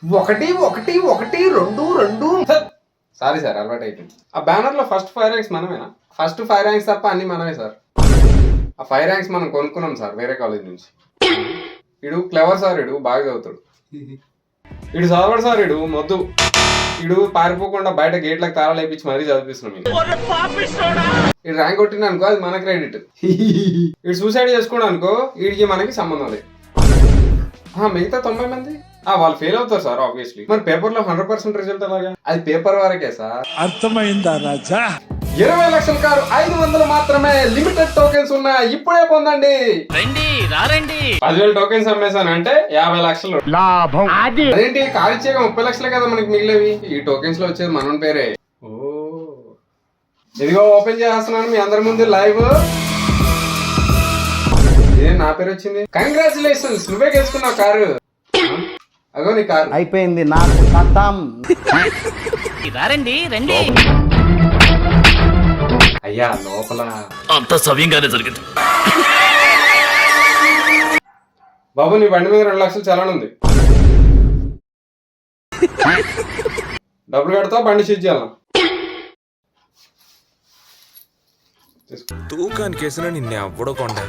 ఒకటి ఒకటి ఒకటి రెండు రెండు. సారీ సార్, అలవాటు అయిపోయింది. ఆ బ్యానర్ లో ఫస్ట్ 5 ర్యాంక్స్ మనమేనా? ఫస్ట్ 5 ర్యాంక్స్ తప్ప అన్ని మనమే సార్. ఆ 5 ర్యాంక్స్ మనం కొనుక్కున్నాం సార్ వేరే కాలేజ్ నుంచి. ఇడు క్లెవర్ సార్, ఇడు బాగా చదువుతాడు. ఇడు చదవడు సార్, ఇడు మొద్దు. ఇడు పారిపోకుండా బయట గేట్లకు తాళాలు వేయించి మరీ చదివిస్తున్నాం. ఇడు ర్యాంక్ కొట్టిన అనుకో అది మన క్రెడిట్. ఇడు సూసైడ్ చేసుకోవడం అనుకో వీడికి మనకి సంబంధం లేదు. మిగతా 90 మంది వాళ్ళు ఫెయిల్ అవుతారు సార్ ఆబ్వియస్లీ. మరి పేపర్ లో 100% రిజల్ట్ అలాగా? అది పేపర్ వరకే సార్. అర్థమైందా రాజా? 20 లక్షల కారు 500 మాత్రమే. లిమిటెడ్ టోకెన్స్ ఉన్నాయి, ఇప్పుడే పొందండి. 10,000 టోకెన్స్ అమ్మేశాను అంటే 50 లక్షలు లాభం. అదేంటి కారు ఇచ్చాక 30 లక్షలే కదా మనకి మిగిలేవి. ఈ టోకెన్స్ లో వచ్చేది మన పేరే. ఓ ఇదిగో ఓపెన్ చేస్తున్నాను మీ అందరి ముందు లైవ్. ఇదే నా పేరు వచ్చింది. కంగ్రాచులేషన్స్, నువ్వే గెలుచుకున్నావు కారు. అగో నీ కారు అయిపోయింది నాకు ఖతం. రండి అయ్యా లోపల అంత సవ్యంగానే జరిగింది. బాబు నీ బండి మీద 2 లక్షలు చలాన్ ఉంది. డబ్బులు కడతావు, బండి సీజ్ చేయాలా? తూకానికి వేసిన నిన్ను ఎవ్వడకుండా.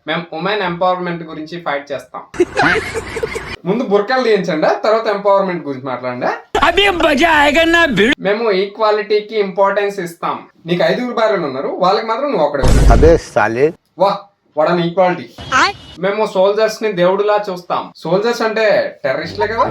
మేము ఉమెన్ ఎంపవర్మెంట్ గురించి ఫైట్ చేస్తాం. ముందు బుర్కాలు తీయించండి, తర్వాత ఎంపవర్మెంట్ గురించి మాట్లాడండి. మేము ఈక్వాలిటీకి ఇంపార్టెన్స్ ఇస్తాం. నీకు 5 భార్యలు ఉన్నారు, వాళ్ళకి మాత్రం నువ్వు ఒకడే. వాహ్ వాడని ఈక్వాలిటీ. మేము సోల్జర్స్ ని దేవుడులా చూస్తాం. సోల్జర్స్ అంటే టెర్రరిస్ట్లే కదా.